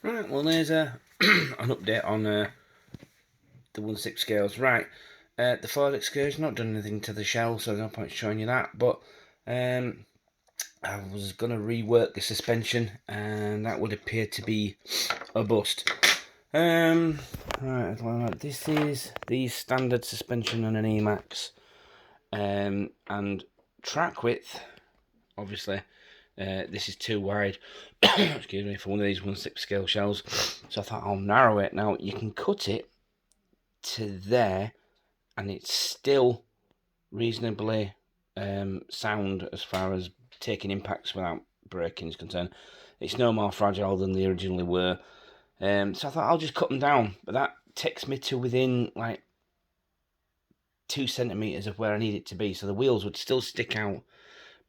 Right, well there's an update on the 1/6 scales. Right, the Ford Excursion, not done anything to the shell, so there's no point showing you that, but I was going to rework the suspension, and that would appear to be a bust. Right, well, this is the standard suspension on an Emax, and track width, obviously, this is too wide, excuse me, for one of these 1/6 scale shells, so I thought I'll narrow it. Now, you can cut it to there, and it's still reasonably sound as far as taking impacts without breaking is concerned. It's no more fragile than they originally were. So I thought I'll just cut them down, but that takes me to within like 2 centimeters of where I need it to be, so the wheels would still stick out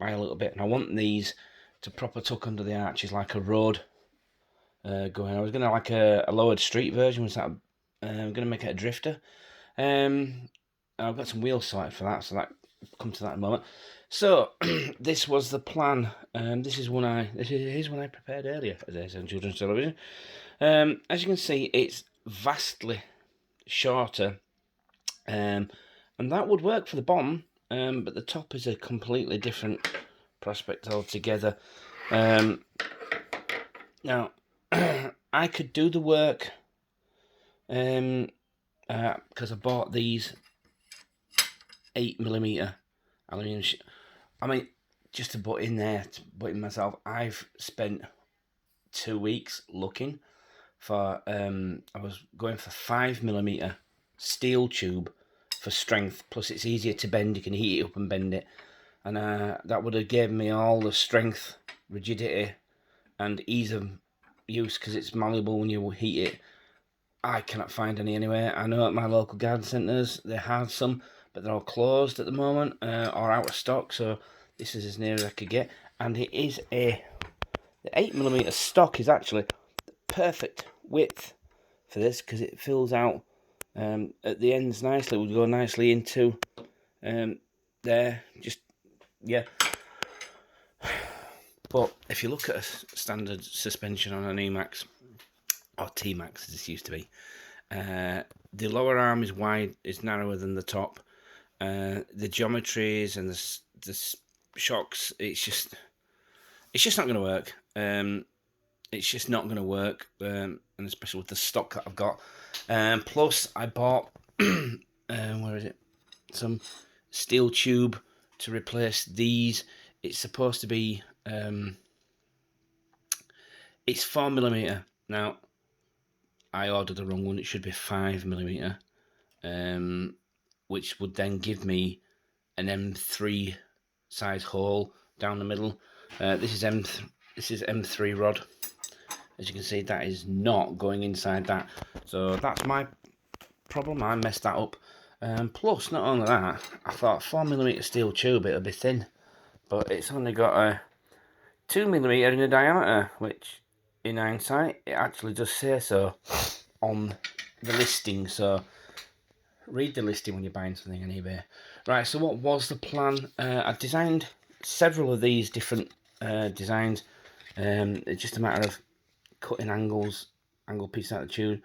by a little bit, and I want these to proper tuck under the arches like a road going. I was gonna like a lowered street version. Was that I'm gonna make it a drifter. I've got some wheels sorted for that, so that come to that in a moment. So this was the plan. This is one I prepared earlier as I said on children's television. As you can see, it's vastly shorter, and that would work for the bottom, but the top is a completely different prospect altogether. Now, I could do the work because I bought these 8mm aluminium. I mean, just to put in there, to put in myself, I've spent 2 weeks looking for. I was going for 5mm steel tube for strength. Plus, it's easier to bend. You can heat it up and bend it, and that would have given me all the strength, rigidity, and ease of use because it's malleable when you heat it. I cannot find any anywhere. I know at my local garden centres they have some, but they're all closed at the moment or out of stock, so this is as near as I could get. And it is the 8mm stock is actually the perfect width for this because it fills out at the ends nicely. It would go nicely into there, just, yeah. But if you look at a standard suspension on an Emax, or T-Max as this used to be, the lower arm is wide, is narrower than the top. The geometries and the shocks, it's just not going to work. It's just not going to work, and especially with the stock that I've got. Plus, I bought where is it? Some steel tube to replace these. It's supposed to be it's 4mm. Now, I ordered the wrong one. It should be 5mm, which would then give me an M3 size hole down the middle. This is M3 rod. As you can see, that is not going inside that. So that's my problem. I messed that up. Plus, not only that, I thought 4mm steel tube, it'll be thin, but it's only got a 2mm in the diameter, which in hindsight, it actually does say so on the listing. So read the listing when you're buying something on eBay. Right, so what was the plan? I designed several of these different designs. It's just a matter of cutting angle pieces out of the tube.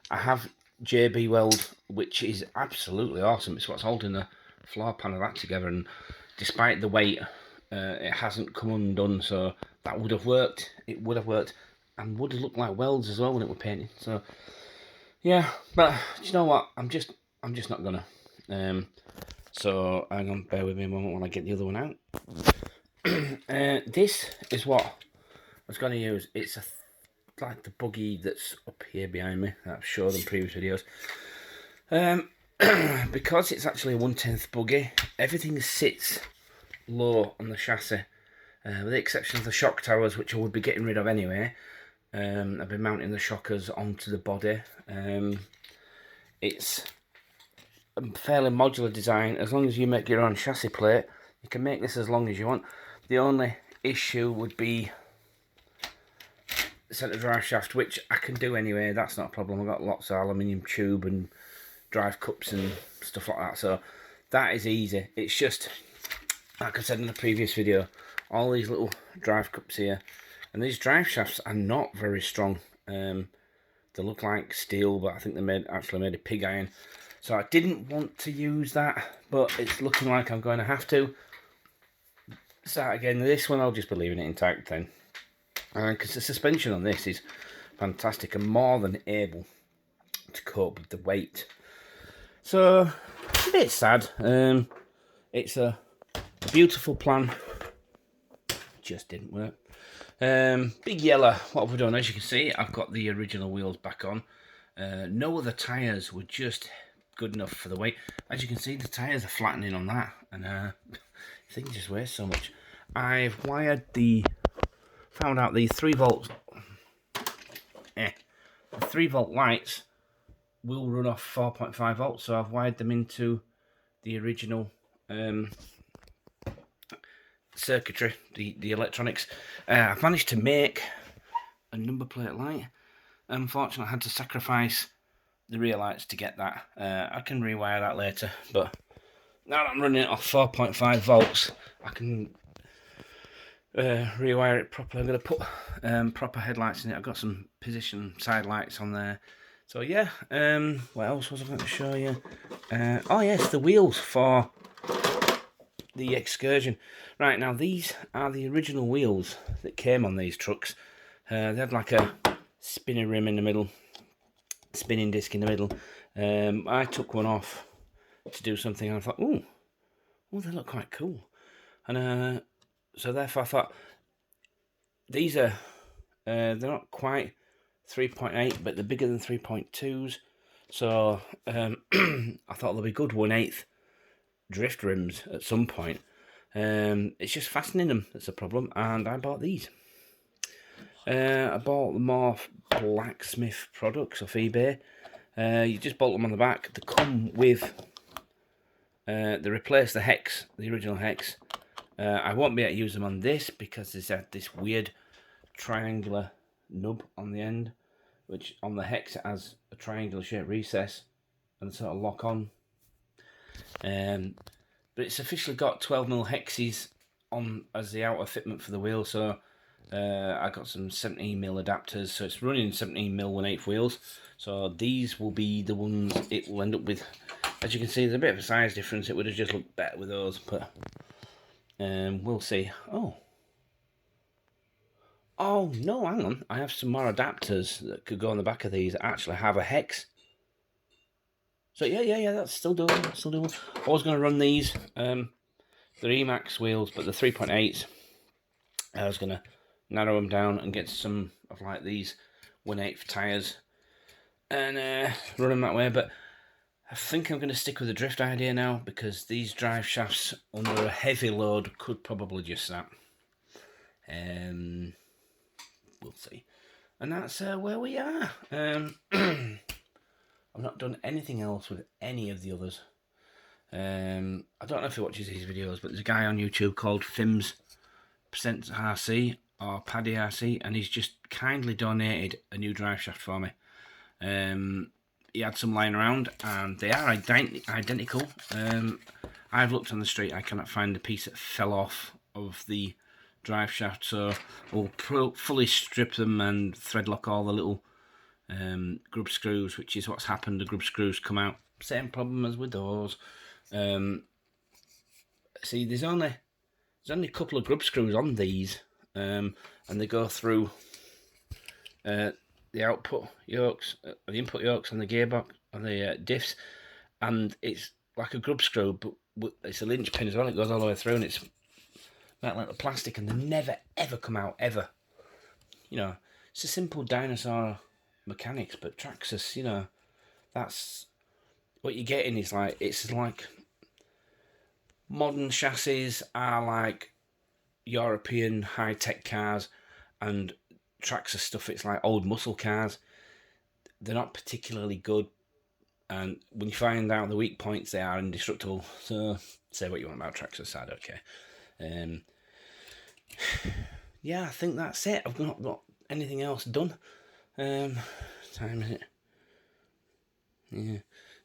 I have JB Weld, which is absolutely awesome. It's what's holding the floor pan of that together, and despite the weight, it hasn't come undone, so that would have worked. It would have worked, and would have looked like welds as well when it was painted. So yeah, but do you know what? I'm just not gonna. So hang on, bear with me a moment while I get the other one out. This is what I was going to use. It's like the buggy that's up here behind me that I've showed in previous videos. Because it's actually a 1/10 buggy, everything sits low on the chassis, with the exception of the shock towers, which I would be getting rid of anyway. I've been mounting the shockers onto the body. It's a fairly modular design. As long as you make your own chassis plate, you can make this as long as you want. The only issue would be the centre drive shaft, which I can do anyway. That's not a problem. I've got lots of aluminium tube and drive cups and stuff like that, so that is easy. It's just, like I said in the previous video, all these little drive cups here, and these drive shafts are not very strong. They look like steel, but I think they actually made of pig iron. So I didn't want to use that, but it's looking like I'm going to have to. So again, this one I'll just be leaving it intact then. Because the suspension on this is fantastic and more than able to cope with the weight. So, a bit sad. It's a beautiful plan. Just didn't work. Big yellow. What have we done? As you can see, I've got the original wheels back on. No other tyres were just good enough for the weight. As you can see, the tyres are flattening on that, and the thing just weighs so much. I've found out the 3-volt, the 3-volt lights will run off 4.5 volts, so I've wired them into the original circuitry, the electronics. I've managed to make a number plate light. Unfortunately, I had to sacrifice the rear lights to get that. I can rewire that later, but now that I'm running it off 4.5 volts, I can rewire it properly. I'm going to put proper headlights in it. I've got some position side lights on there. So yeah, what else was I going to show you? Oh yes, the wheels for the Excursion. Right, now these are the original wheels that came on these trucks. They had like a spinning rim in the middle, spinning disc in the middle. I took one off to do something and I thought, oh, they look quite cool. And so therefore I thought, these are, they're not quite 3.8, but they're bigger than 3.2s. So I thought they'll be good 1/8 drift rims at some point. It's just fastening them that's a problem, and I bought these. I bought them off Blacksmith Products off eBay. You just bolt them on the back. They come with, they replace the hex, the original hex. I won't be able to use them on this because there's this weird triangular nub on the end, which on the hex it has a triangular shaped recess and sort of lock on. But it's officially got 12mm hexes on as the outer fitment for the wheel, so I got some 17mm adapters, so it's running 17mm 1/8 wheels. So these will be the ones it will end up with. As you can see, there's a bit of a size difference. It would have just looked better with those, but we'll see. Oh no, hang on. I have some more adapters that could go on the back of these that actually have a hex. So yeah, that's still doing. I was going to run these. They're Emax wheels, but the 3.8s. I was going to narrow them down and get some of like these 1/8 tyres and run them that way. But I think I'm going to stick with the drift idea now, because these drive shafts under a heavy load could probably just snap. We'll see. And that's where we are. I've not done anything else with any of the others. I don't know if he watches these videos, but there's a guy on YouTube called Fims Percent RC or Paddy RC, and he's just kindly donated a new drive shaft for me. He had some lying around, and they are identical. I've looked on the street, I cannot find the piece that fell off of the drive shaft, so we'll fully strip them and thread lock all the little grub screws, which is what's happened. The grub screws come out. Same problem as with those. See, there's only a couple of grub screws on these, and they go through the output yokes, the input yokes on the gearbox, on the diffs, and it's like a grub screw, but it's a linchpin as well. It goes all the way through, and it's like the plastic, and they never ever come out ever. You know, it's a simple dinosaur mechanics, but Traxxas, you know, that's what you're getting. Is like, it's like modern chassis are like European high-tech cars, and Traxxas stuff, it's like old muscle cars. They're not particularly good, and when you find out the weak points, they are indestructible. So say what you want about Traxxas, I don't care. Yeah, I think that's it. I've not got anything else done. Time is it? Yeah,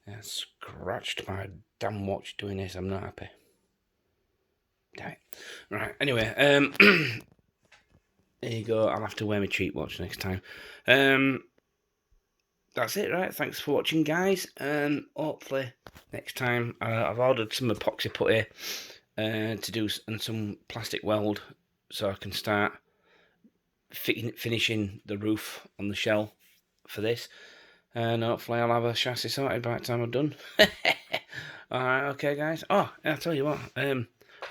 I scratched my damn watch doing this. I'm not happy. Right. Anyway, There you go. I'll have to wear my cheap watch next time. That's it, right? Thanks for watching, guys. Hopefully next time I've ordered some epoxy putty to do, and some plastic weld, so I can start finishing the roof on the shell for this. And hopefully I'll have a chassis sorted by the time I'm done. Alright, okay, guys. Oh, I'll tell you what. I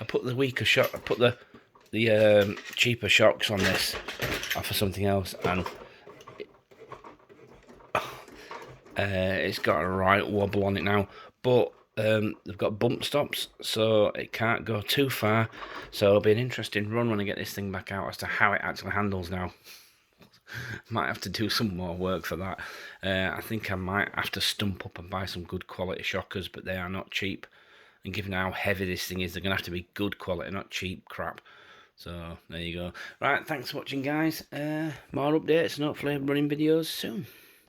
put the weaker shock. I put the cheaper shocks on this for something else, and it's got a right wobble on it now. But they've got bump stops, so it can't go too far. So it'll be an interesting run when I get this thing back out as to how it actually handles now. Might have to do some more work for that. I think I might have to stump up and buy some good quality shockers, but they are not cheap. And given how heavy this thing is, they're going to have to be good quality, not cheap crap. So, there you go. Right, thanks for watching, guys. More updates and hopefully running videos soon.